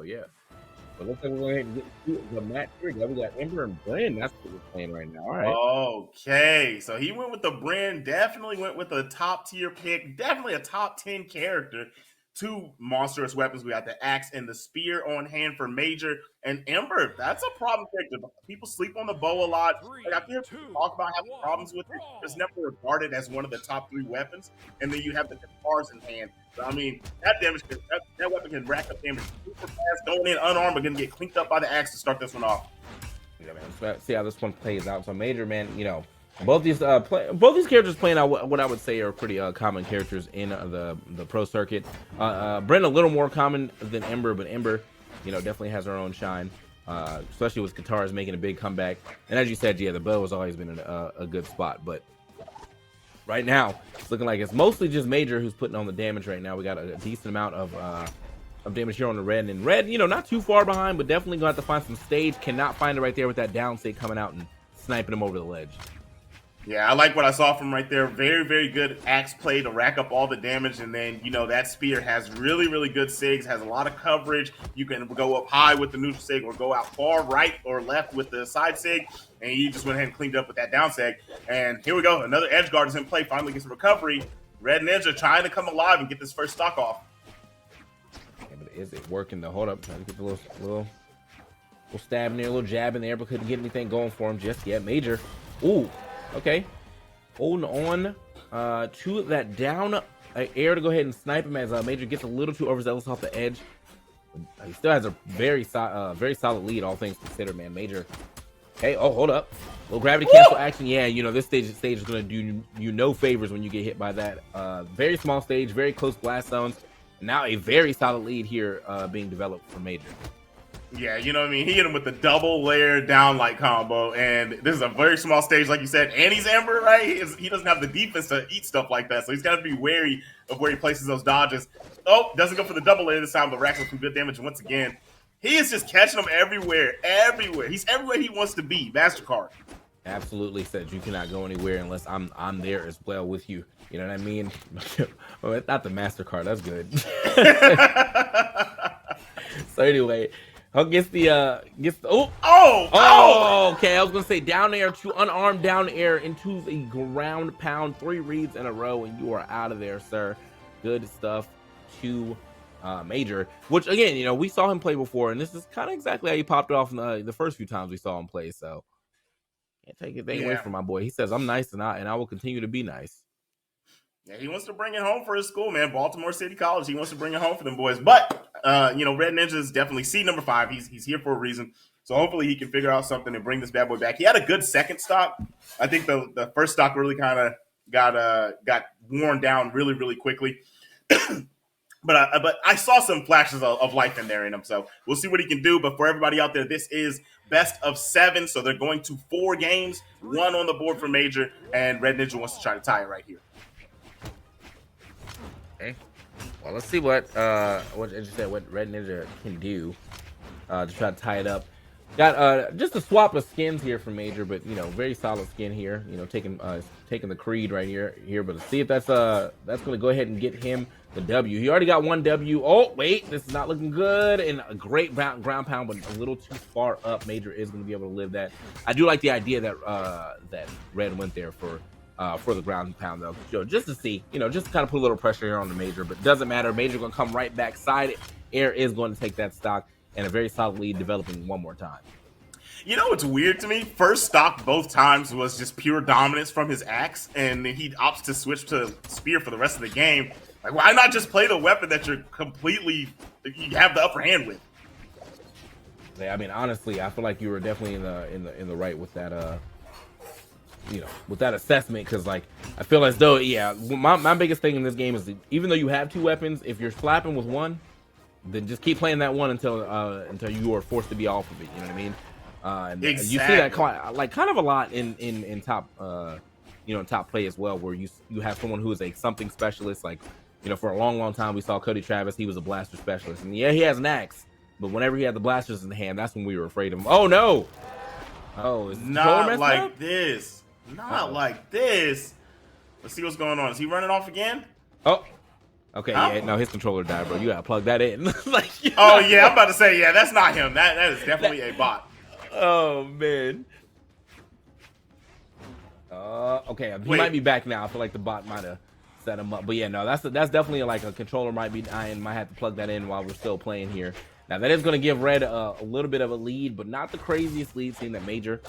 yeah. But looks like we're going to get the match here. We got Ember and Bryn. That's what we're playing right now. All right. Okay, so he went with the Bryn, definitely went with a top tier pick, definitely a top 10 character. Two monstrous weapons. We got the axe and the spear on hand for Major and Ember. That's a problem character. People sleep on the bow a lot. Like I hear people talk about having problems with it. It's never regarded as one of the top 3 weapons. And then you have the guitars in hand. So, I mean, that damage that weapon can rack up damage super fast, going in unarmed, but gonna get clinked up by the axe to start this one off. Yeah, man. Let's see how this one plays out. So Major, man, both these characters playing out what I would say are pretty common characters in the pro circuit. Bryn a little more common than Ember, but Ember, definitely has her own shine, especially with guitars making a big comeback. And as you said, yeah, the bow has always been a good spot, but right now it's looking like it's mostly just Major who's putting on the damage right now. We got a decent amount of damage here on the red, and red, not too far behind, but definitely gonna have to find some stage. Cannot find it right there with that down state coming out and sniping him over the ledge. Yeah, I like what I saw from right there. Very, very good axe play to rack up all the damage. And then, that spear has really, really good sigs, has a lot of coverage. You can go up high with the neutral sig or go out far right or left with the side sig. And he just went ahead and cleaned up with that down sig. And here we go. Another edge guard is in play. Finally gets a recovery. Red Ninja trying to come alive and get this first stock off. Yeah, but is it working though? Hold up. Trying to get the little stab in there, a little jab in there, but couldn't get anything going for him just yet. Major. Ooh. Okay, holding on to that down air to go ahead and snipe him as Major gets a little too overzealous off the edge. He still has a very solid lead, all things considered, man. Major. Okay, oh, hold up. Little gravity cancel action. Yeah, this stage is going to do you no favors when you get hit by that. Very small stage, very close blast zones. Now a very solid lead here being developed for Major. Yeah, you know what I mean? He hit him with the double layer down light combo, and this is a very small stage, like you said, and he's Ember, right? He doesn't have the defense to eat stuff like that, so he's got to be wary of where he places those dodges. Oh, doesn't go for the double layer this time, but racks up some good damage once again. He is just catching them everywhere. He's everywhere he wants to be. MasterCard. Absolutely said you cannot go anywhere unless I'm there as well with you. You know what I mean? Well, not the MasterCard. That's good. So anyway. Okay, I was gonna say down air to unarmed down air into the ground pound, 3 reads in a row, and you are out of there, sir. Good stuff to Major, which again, we saw him play before, and this is kind of exactly how he popped off in the first few times we saw him play. So can't take anything away from my boy. He says, "I'm nice, and I will continue to be nice." Yeah, he wants to bring it home for his school, man. Baltimore City College. He wants to bring it home for them boys. But, Red Ninja is definitely seed number 5. He's here for a reason. So hopefully he can figure out something and bring this bad boy back. He had a good second stock. I think the first stock really kind of got worn down really, really quickly. But I saw some flashes of life in there in him. So we'll see what he can do. But for everybody out there, this is best of 7. So they're going to 4 games. 1 on the board for Major. And Red Ninja wants to try to tie it right here. Okay. Well, let's see what Red Ninja can do to try to tie it up. Got just a swap of skins here for Major, but very solid skin here. Taking the Creed right here, but let's see if that's going to go ahead and get him the W. He already got 1 W. Oh wait, this is not looking good, and a great ground pound, but a little too far up. Major is going to be able to live that. I do like the idea that Red went there for the ground pound though, just to see, just to kind of put a little pressure here on the Major, but doesn't matter. Major going to come right back. Side air is going to take that stock, and a very solid lead developing one more time. What's weird to me? First stock both times was just pure dominance from his axe, and he opts to switch to spear for the rest of the game. Like, why not just play the weapon that you have the upper hand with? Yeah, I mean, honestly, I feel like you were definitely in the right with that with that assessment, because like I feel as though my biggest thing in this game is that even though you have 2 weapons, if you're slapping with one, then just keep playing that one until you are forced to be off of it. You know what I mean? And exactly. You see that kind of a lot in top top play as well, where you have someone who is a something specialist. Like for a long time we saw Cody Travis. He was a blaster specialist, and yeah, he has an axe, but whenever he had the blasters in the hand, that's when we were afraid of him. Oh no! Oh, is not like this. Not like this. Let's see what's going on. Is he running off again? Oh, Okay, Huh? yeah, no, his controller died, bro. You gotta plug that in. Like, Oh yeah, I'm about to say, yeah, that's not him. That is definitely a bot. oh man. Okay, he might Wait, be back now. I feel like the bot might have set him up, but yeah, no, that's definitely like a controller might be dying. Might have to plug that in while we're still playing here. Now that is going to give Red a little bit of a lead, but not the craziest lead. Seeing that Major,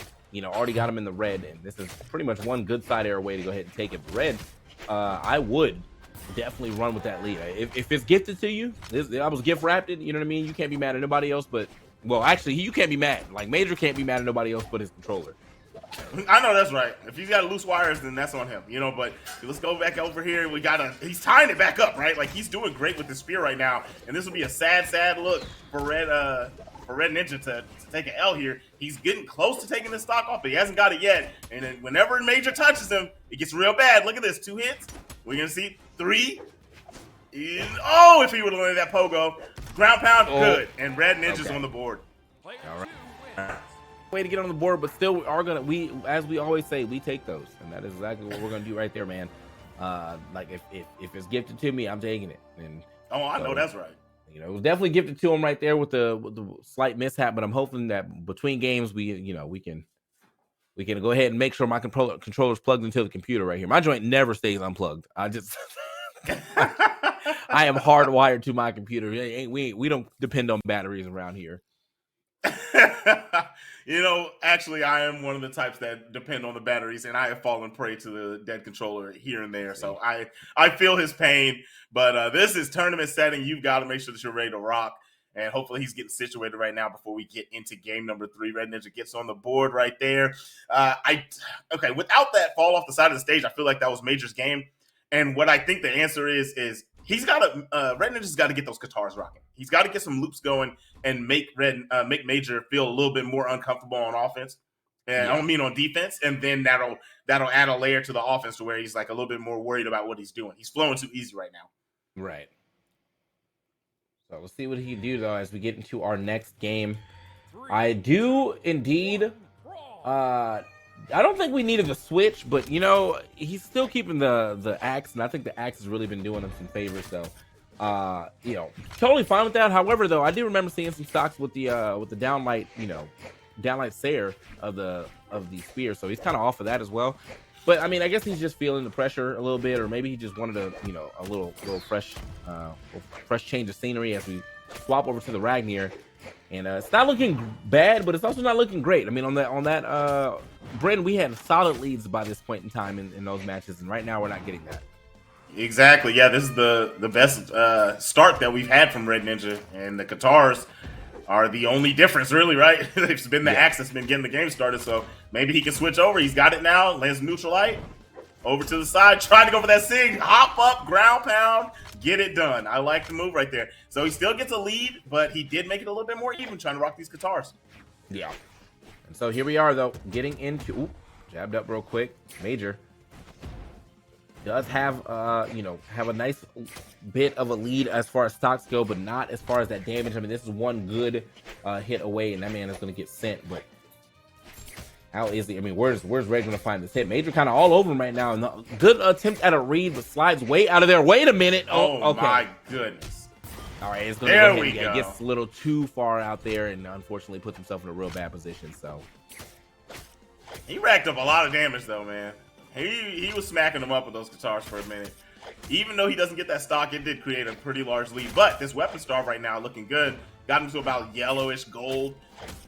already got him in the red, and this is pretty much one good side arrow way to go ahead and take it. But Red, I would definitely run with that lead. If it's gifted to you, I was gift wrapped it. You know what I mean? You can't be mad at nobody else, but well, actually, you can't be mad. Like Major can't be mad at nobody else but his controller. I know that's right. If he's got loose wires, then that's on him, But let's go back over here. He's tying it back up, right? Like he's doing great with the spear right now, and this will be a sad look for RedNinja to take an L here. He's getting close to taking his stock off, but he hasn't got it yet. And then whenever Major touches him, it gets real bad. Look at this, 2 hits. We're gonna see 3. Oh, if he would have landed that pogo, ground pound, good, and RedNinja's on the board. All right. Way to get on the board, but still as we always say, we take those, and that is exactly what we're gonna do right there, man. Like if it's gifted to me, I'm taking it. And I know that's right. It was definitely gifted to him right there with the slight mishap, but I'm hoping that between games we can go ahead and make sure my controller's plugged into the computer right here. My joint never stays unplugged. I just I am hardwired to my computer. We don't depend on batteries around here. Actually, I am one of the types that depend on the batteries, and I have fallen prey to the dead controller here and there. So I feel his pain, but this is tournament setting. You've got to make sure that you're ready to rock, and hopefully he's getting situated right now before we get into game number 3. RedNinja gets on the board right there. Without that fall off the side of the stage, I feel like that was Major's game, and what I think the answer is he's got to RedNinja's got to get those guitars rocking. He's got to get some loops going and make Major feel a little bit more uncomfortable on offense. And I don't mean on defense. And then that'll add a layer to the offense to where he's like a little bit more worried about what he's doing. He's flowing too easy right now. Right. So we'll see what he can do though as we get into our next game. I do indeed. I don't think we needed the switch, but he's still keeping the axe, and I think the axe has really been doing him some favors. So, totally fine with that. However, though, I do remember seeing some stocks with the downlight, downlight Sayer of the spear. So he's kind of off of that as well. But I mean, I guess he's just feeling the pressure a little bit, or maybe he just wanted a little fresh change of scenery as we swap over to the Ragnir. And it's not looking bad, but it's also not looking great. I mean, on that Bren, we had solid leads by this point in time in those matches, and right now we're not getting that. Exactly. Yeah, this is the best start that we've had from RedNinja, and the guitars are the only difference, really, right? It's been the axe that's been getting the game started, so maybe he can switch over. He's got it now. Lands neutral light. Over to the side, trying to go for that sig, hop up, ground pound, get it done. I like the move right there. So he still gets a lead, but he did make it a little bit more even trying to rock these guitars. Yeah. And so here we are, though, getting into, jabbed up real quick. Major does have, have a nice bit of a lead as far as stocks go, but not as far as that damage. I mean, this is one good hit away, and that man is going to get sent, but how is he? I mean, where's Red going to find this hit? Major kind of all over him right now. No, good attempt at a read, but slides way out of there. Wait a minute. Oh, okay. My goodness. All right, it's going to go ahead. Yeah, gets a little too far out there and unfortunately puts himself in a real bad position. So he racked up a lot of damage, though, man. He was smacking them up with those guitars for a minute. Even though he doesn't get that stock, it did create a pretty large lead. But this weapon star right now looking good. Got him to about yellowish gold.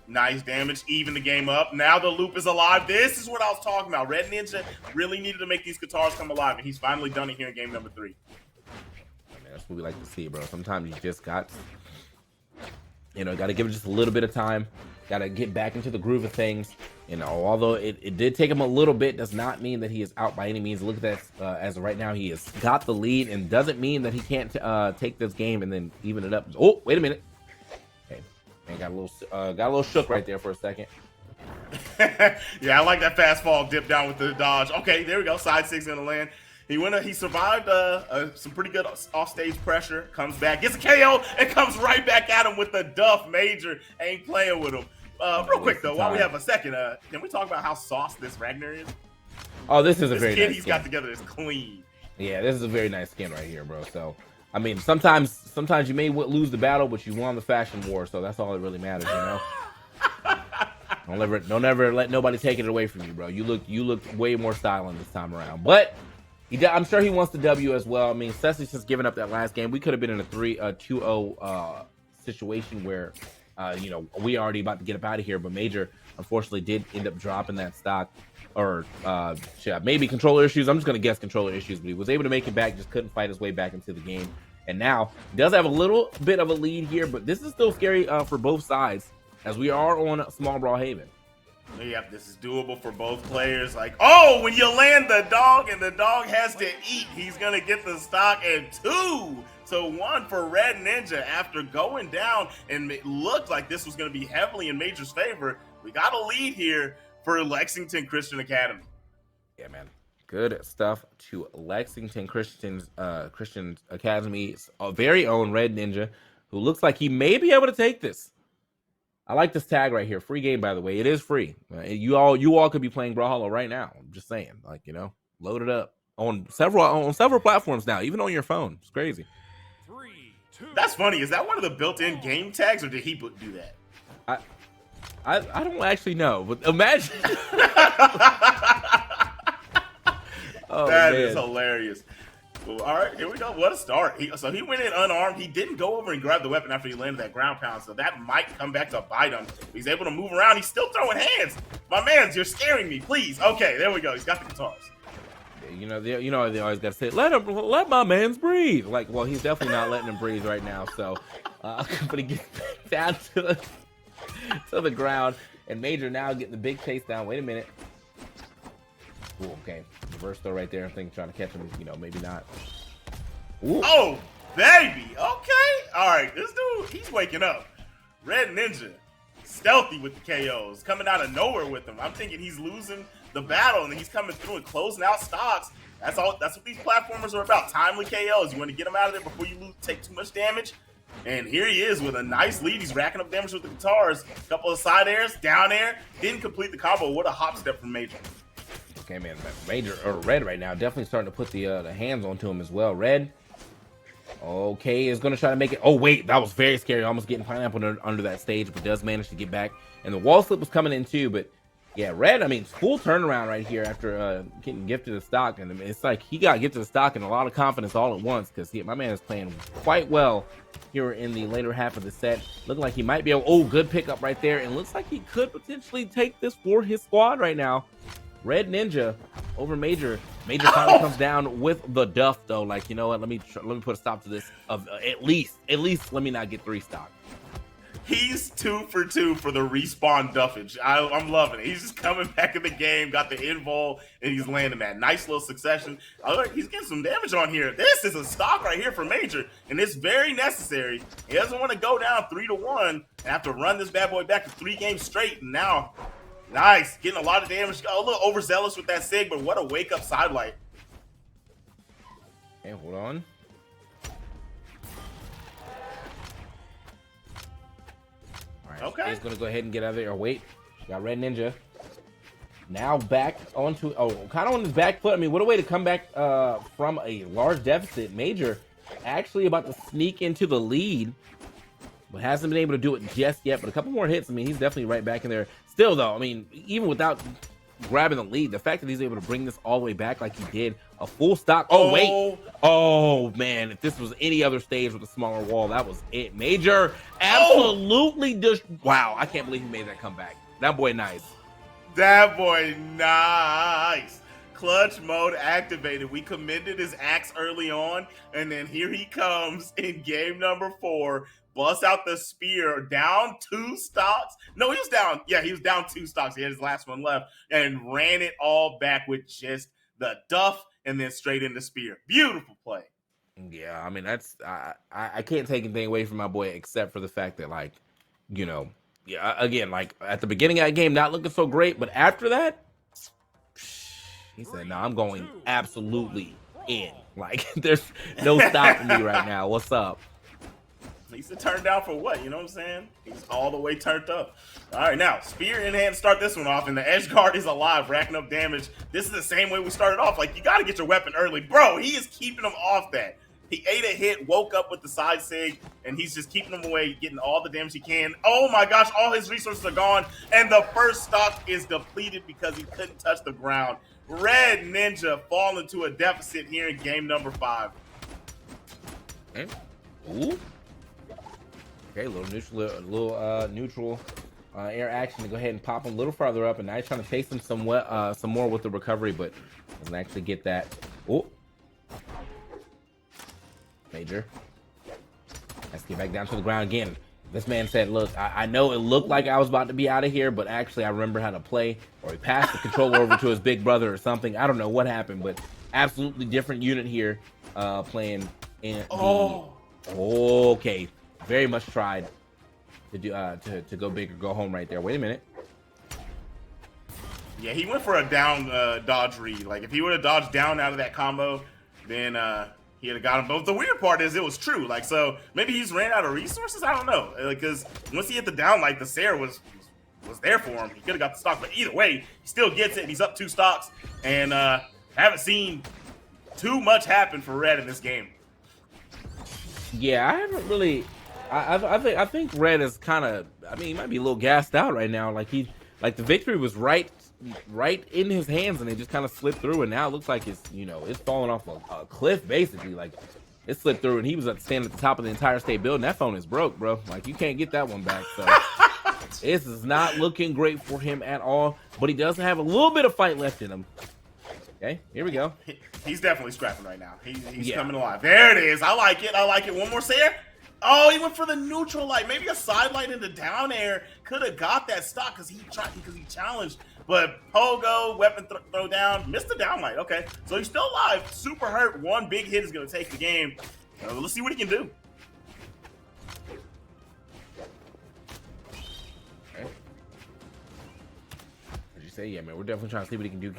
Nice damage, even the game up. Now the loop is alive. This is what I was talking about. RedNinja really needed to make these guitars come alive, and he's finally done it here in game number 3. Man, that's what we like to see, bro. Sometimes you just got to give it just a little bit of time. Got to get back into the groove of things. Although it did take him a little bit, does not mean that he is out by any means. Look at that. As of right now, he has got the lead, and doesn't mean that he can't take this game and then even it up. Oh, wait a minute. And got a little shook right there for a second. Yeah, I like that fast fall dip down with the dodge. Okay, there we go. Side 6 gonna land. He survived some pretty good offstage pressure. Comes back, gets a KO, and comes right back at him with the duff. Major ain't playing with him. Real quick though, while we have a second, can we talk about how sauce this Ragnar is? Oh, this is a very nice skin he's got together is clean. Yeah, this is a very nice skin right here, bro. So I mean, sometimes you may lose the battle, but you won the fashion war, so that's all that really matters, you know. Don't ever let nobody take it away from you, bro. You look way more styling this time around. But I'm sure he wants the W as well. I mean, Cecily's just giving up that last game. We could have been in a 2-0 situation where, you know, we already about to get up out of here. But Major, unfortunately, did end up dropping that stock. Or maybe controller issues. I'm just going to guess controller issues. But he was able to make it back. Just couldn't fight his way back into the game. And now, he does have a little bit of a lead here. But this is still scary for both sides, as we are on Small Brawlhalla. Yep, this is doable for both players. Like, oh, when you land the dog and the dog has to eat, he's going to get the stock. And 2-1 for RedNinja after going down. And it looked like this was going to be heavily in Major's favor. We got a lead here for Lexington Christian Academy. Yeah, man. Good stuff to Lexington Christian Academy's very own RedNinja, who looks like he may be able to take this. I like this tag right here. Free game, by the way. It is free. You all could be playing Brawlhalla right now. I'm just saying, like, you know, load it up on several platforms now, even on your phone. It's crazy. 3, 2. That's funny. Is that one of the built-in game tags, or did he do that? I don't actually know, but imagine. Oh, that man. is hilarious. Well, all right, here we go. What a start. So he went in unarmed. He didn't go over and grab the weapon after he landed that ground pound, so that might come back to bite him. He's able to move around. He's still throwing hands. My mans, you're scaring me. Please. Okay, there we go. He's got the guitars. You know, they always got to say, let my mans breathe. Like, well, he's definitely not letting him breathe right now. So, but he gets down to the ground, and Major now getting the big chase down. Wait a minute. Ooh, okay, reverse throw right there. I think trying to catch him. You know, maybe not. Ooh. Oh, baby. Okay. All right, this dude, he's waking up. RedNinja, stealthy with the KOs, coming out of nowhere with them. I'm thinking he's losing the battle, and then he's coming through and closing out stocks. That's all. That's what these platformers are about. Timely KOs. You want to get them out of there before you take too much damage. And here he is with a nice lead. He's racking up damage with the guitars. A couple of side airs, down air. Didn't complete the combo. What a hop step from Major. Okay, man. Major or Red right now definitely starting to put the hands onto him as well. Red, okay, is going to try to make it. Oh wait, that was very scary. Almost getting pineapple under that stage, but does manage to get back. And the wall slip was coming in too. But yeah, Red. I mean, full turnaround right here after getting gifted a stock, and I mean, it's like he got gifted a stock and a lot of confidence all at once because my man is playing quite well here in the later half of the set. Looking like he might be able. Oh, good pickup right there, and looks like he could potentially take this for his squad right now. RedNinja over Major. Major finally comes down with the duff though. Like, you know what? Let me put a stop to this. Of at least let me not get 3 stock. He's 2 for 2 for the respawn duffage. I'm loving it. He's just coming back in the game, got the invul, and he's landing that nice little succession. He's getting some damage on here. This is a stock right here for Major, and it's very necessary. He doesn't want to go down 3-1 and have to run this bad boy back to 3 games straight. And now, nice, getting a lot of damage. Got a little overzealous with that sig, but what a wake up sidelight. Okay, hold on. Okay. He's gonna go ahead and get out of there. Oh, wait, got RedNinja now back onto kind of on his back foot. I mean, what a way to come back from a large deficit. Major actually about to sneak into the lead, but hasn't been able to do it just yet. But a couple more hits, I mean, he's definitely right back in there. Still though, I mean, even without grabbing the lead, the fact that he's able to bring this all the way back like he did, a full stock. Oh wait, oh man, if this was any other stage with a smaller wall, that was it. Major absolutely just, wow, I can't believe he made that comeback. That boy nice. That boy nice. Clutch mode activated. We commended his axe early on, and then here he comes in game number 4. Busts out the spear, down 2 stocks. No, he was down. Yeah, he was down 2 stocks. He had his last one left and ran it all back with just the duff and then straight into spear. Beautiful play. Yeah, I mean, that's I can't take anything away from my boy except for the fact that, like, you know, yeah, again, like at the beginning of that game, not looking so great, but after that, he said, "No, I'm going absolutely in. Like, there's no stopping me right now. What's up?" He's a turn down for what? You know what I'm saying? He's all the way turned up. All right, now, spear in hand, start this one off, and the edge guard is alive, racking up damage. This is the same way we started off. Like, you got to get your weapon early. Bro, he is keeping him off that. He ate a hit, woke up with the side sig, and he's just keeping him away, getting all the damage he can. Oh my gosh, all his resources are gone, and the first stock is depleted because he couldn't touch the ground. RedNinja fall into a deficit here in game number 5. Okay. Ooh. Okay, a little neutral air action to go ahead and pop him a little farther up, and now he's trying to chase him some more with the recovery, but doesn't actually get that. Oh. Major. Let's get back down to the ground again. This man said, look, I know it looked like I was about to be out of here, but actually I remember how to play, or he passed the controller over to his big brother or something. I don't know what happened, but absolutely different unit here playing in okay. Very much tried to do to go big or go home right there. Wait a minute. Yeah, he went for a down dodge read. Like, if he would have dodged down out of that combo, then he would have got him. But the weird part is it was true. Like, so maybe he's ran out of resources. I don't know. Because once he hit the down, like, the Sarah was there for him. He could have got the stock. But either way, he still gets it. And he's up 2 stocks. And haven't seen too much happen for Red in this game. Yeah, I haven't really. I think Red is kind of. I mean, he might be a little gassed out right now. Like the victory was right in his hands, and it just kind of slipped through. And now it looks like it's it's falling off a cliff basically. Like it slipped through, and he was standing at the top of the entire state building. That phone is broke, bro. Like you can't get that one back. So this is not looking great for him at all. But he does have a little bit of fight left in him. Okay, here we go. He's definitely scrapping right now. He's coming alive. There it is. I like it. I like it. One more Sayer. Oh, he went for the neutral light. Maybe a side light into down air could have got that stock because he challenged. But Pogo, weapon throw down, missed the down light. Okay, so he's still alive. Super hurt. One big hit is going to take the game. Let's see what he can do. Okay. What'd you say? Yeah, man, we're definitely trying to see what he can do.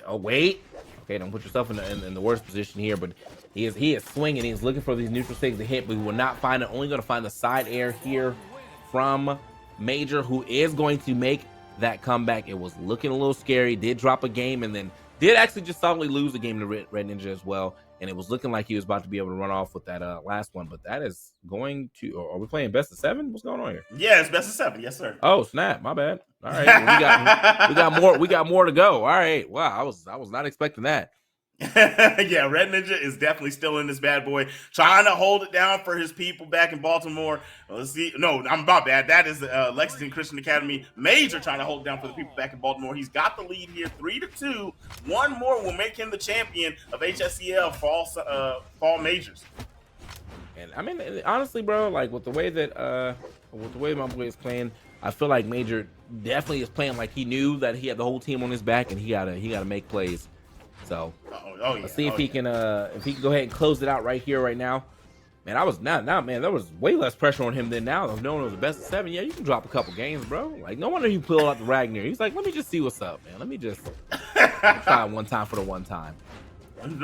Oh, wait. Okay, don't put yourself in the worst position here, but he is swinging. He's looking for these neutral stakes to hit, but he will not find it. Only going to find the side air here from Major, who is going to make that comeback. It was looking a little scary. Did drop a game, and then did actually just solidly lose the game to RedNinja as well. And it was looking like he was about to be able to run off with that last one, but that is going to. Are we playing best of 7? What's going on here? Yeah, it's best of 7. Yes, sir. Oh snap! My bad. All right, well, we got more. We got more to go. All right. Wow, I was not expecting that. Yeah, RedNinja is definitely still in this bad boy, trying to hold it down for his people back in Baltimore. Let's see. No, I'm not bad. That is Lexington Christian Academy. Major trying to hold it down for the people back in Baltimore. He's got the lead here, 3-2. One more will make him the champion of HSEL fall majors. And I mean, honestly, bro, like with the way my boy is playing, I feel like Major definitely is playing like he knew that he had the whole team on his back, and he gotta make plays. So let's see if he can go ahead and close it out right here, right now. Man, man, there was way less pressure on him than now. If knowing it was the best of 7, yeah, you can drop a couple games, bro. Like, no wonder he pulled out the Ragnar. He's like, let me just see what's up, man. Let me just try it one time for the one time.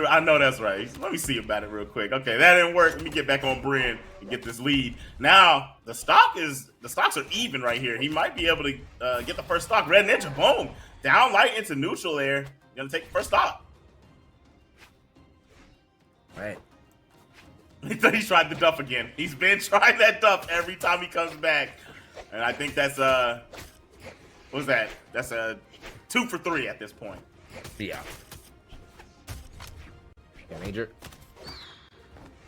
I know that's right. Let me see about it real quick. Okay, that didn't work. Let me get back on Brian and get this lead. Now the stocks are even right here. He might be able to get the first stock. RedNinja, boom, down light into neutral there. Gonna take the first stock. Right. He's tried the duff again. He's been trying that duff every time he comes back, and I think that's what's that? That's a 2 for 3 at this point. Yeah. Major.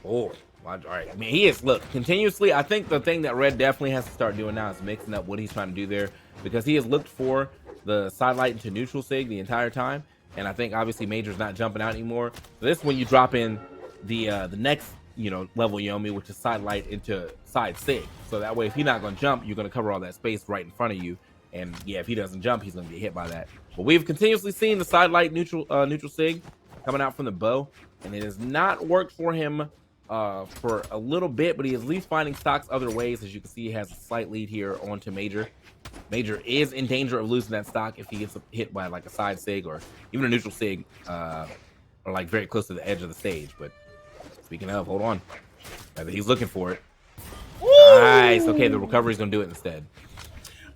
Oh, all right. I mean, he is, look, continuously. I think the thing that Red definitely has to start doing now is mixing up what he's trying to do there, because he has looked for the side light into neutral sig the entire time, and I think obviously Major's not jumping out anymore. So this is when you drop in the next level Yomi, which is side light into side sig. So that way, if he's not going to jump, you're going to cover all that space right in front of you. And yeah, if he doesn't jump, he's going to get hit by that. But we've continuously seen the side light neutral sig coming out from the bow, and it has not worked for him for a little bit, but he is at least finding stocks other ways. As you can see, he has a slight lead here onto Major. Major is in danger of losing that stock if he gets hit by like a side sig or even a neutral sig, or like very close to the edge of the stage. But speaking of, hold on, he's looking for it. Woo! Nice. Okay, the recovery is gonna do it instead.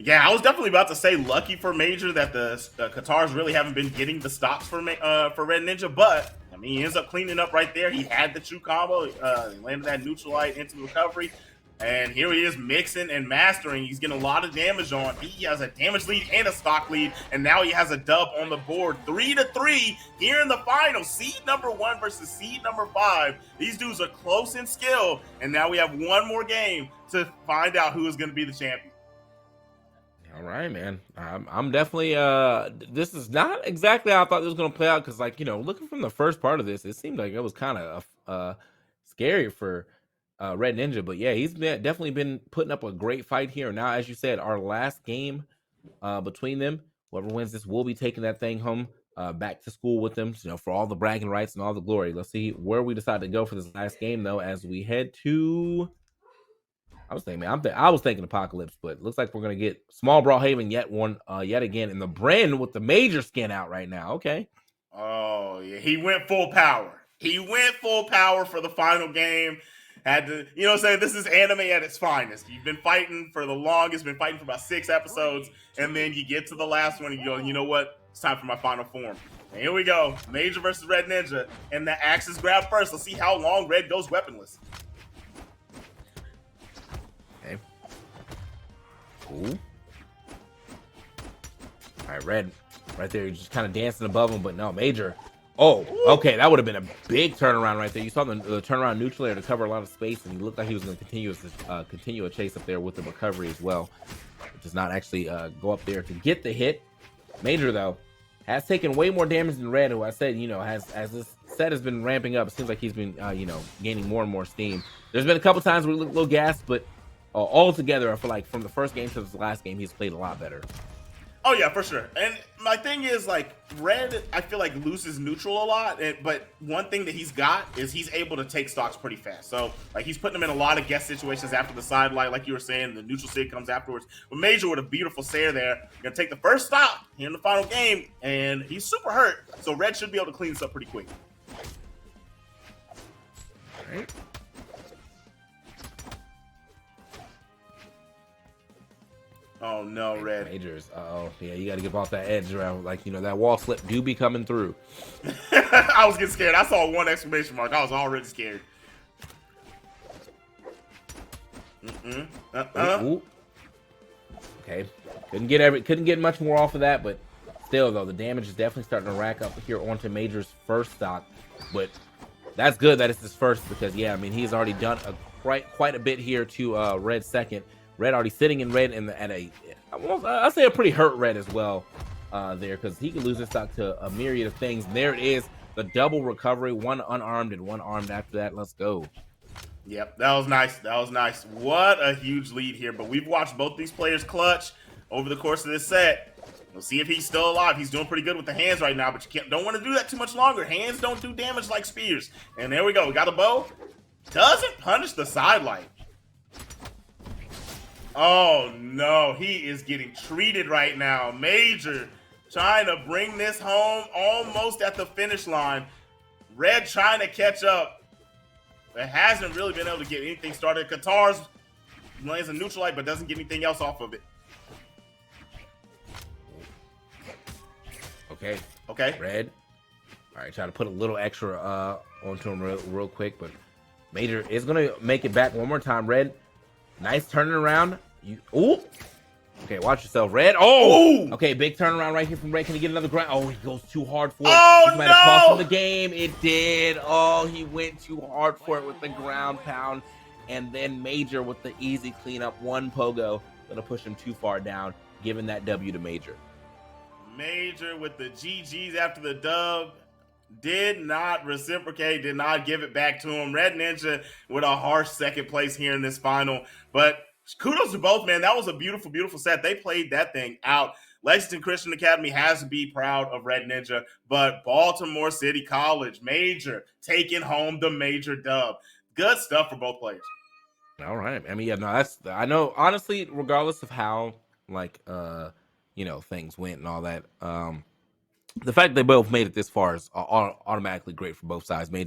Yeah, I was definitely about to say lucky for Major that the Qatars really haven't been getting the stocks for RedNinja, but I mean, he ends up cleaning up right there. He had the true combo, landed that neutral light into the recovery. And here he is mixing and mastering. He's getting a lot of damage on. He has a damage lead and a stock lead. And now he has a dub on the board. 3-3 here in the final. Seed number 1 versus seed number 5. These dudes are close in skill. And now we have one more game to find out who is going to be the champion. All right, man. I'm definitely this is not exactly how I thought this was going to play out, because, like, you know, looking from the first part of this, it seemed like it was kind of scary for RedNinja, but yeah, he's definitely been putting up a great fight here. Now, as you said, our last game between them, whoever wins this will be taking that thing home back to school with them, you know, for all the bragging rights and all the glory. Let's see where we decide to go for this last game, though, as we head to. I was thinking, man, I was thinking Apocalypse, but looks like we're gonna get Small Brawlhaven yet again, in the Bren with the major skin out right now. Okay. Oh yeah, he went full power. He went full power for the final game. Had to, you know what I'm saying? This is anime at its finest. You've been fighting for the longest, been fighting for about 6 episodes, and then you get to the last one and you go, you know what? It's time for my final form. And here we go. Major versus RedNinja. And the axe is grabbed first. Let's see how long Red goes weaponless. Okay. Cool. All right, Red. Right there, you're just kind of dancing above him, but no, Major. Oh, okay, that would have been a big turnaround right there. You saw the turnaround neutral air to cover a lot of space, and he looked like he was going to continue a chase up there with the recovery as well. It does not actually go up there to get the hit. Major, though, has taken way more damage than Red, who I said, you know, as this set has been ramping up, it seems like he's been, you know, gaining more and more steam. There's been a couple times where we look a little gassed, but all together, I feel like from the first game to the last game, he's played a lot better. Oh yeah, for sure. And my thing is, like, Red, I feel like loses neutral a lot, but one thing that he's got is he's able to take stocks pretty fast. So, like, he's putting them in a lot of guest situations after the side light, like you were saying, the neutral sig comes afterwards. But Major with a beautiful Sair there, gonna take the first stop here in the final game, and he's super hurt. So Red should be able to clean this up pretty quick. All right. Oh no, Red. Majors. Yeah, you got to give off that edge around, like, you know, that wall slip do be coming through. I was getting scared. I saw one exclamation mark. I was already scared. Ooh. Okay, couldn't get much more off of that, but still, though, the damage is definitely starting to rack up here onto Major's first stock. But that's good that it's his first, because yeah, I mean, he's already done quite a bit here to Red's second. Red already sitting in Red I'll say a pretty hurt Red as well there, because he could lose his stock to a myriad of things. And there it is, the double recovery, one unarmed and one armed after that. Let's go. Yep, that was nice. That was nice. What a huge lead here. But we've watched both these players clutch over the course of this set. We'll see if he's still alive. He's doing pretty good with the hands right now, but you don't want to do that too much longer. Hands don't do damage like spears. And there we go. We got a bow. Doesn't punish the sidelight. Oh no, he is getting treated right now. Major trying to bring this home almost at the finish line. Red trying to catch up, but hasn't really been able to get anything started. Qatar's lands a neutral light, but doesn't get anything else off of it. Okay. Red. All right, try to put a little extra onto him real quick, but Major is gonna make it back one more time. Red, nice turning around. Ooh. Okay, watch yourself, Red. Oh! Okay, big turnaround right here from Red. Can he get another ground? Oh, he goes too hard for it. Oh, this might have cost him the game. It did. Oh, he went too hard for it with the ground pound. And then Major with the easy cleanup. One pogo. Gonna push him too far down, giving that W to Major. Major with the GGs after the dub. Did not reciprocate, did not give it back to him. RedNinja with a harsh second place here in this final. But kudos to both, man. That was a beautiful, beautiful set. They played that thing out. Lexington Christian Academy has to be proud of RedNinja, but Baltimore City College, Major, taking home the Major dub. Good stuff for both players. All right. I mean, yeah, no, I know, honestly, regardless of how, like, you know, things went and all that, the fact they both made it this far is automatically great for both sides. Major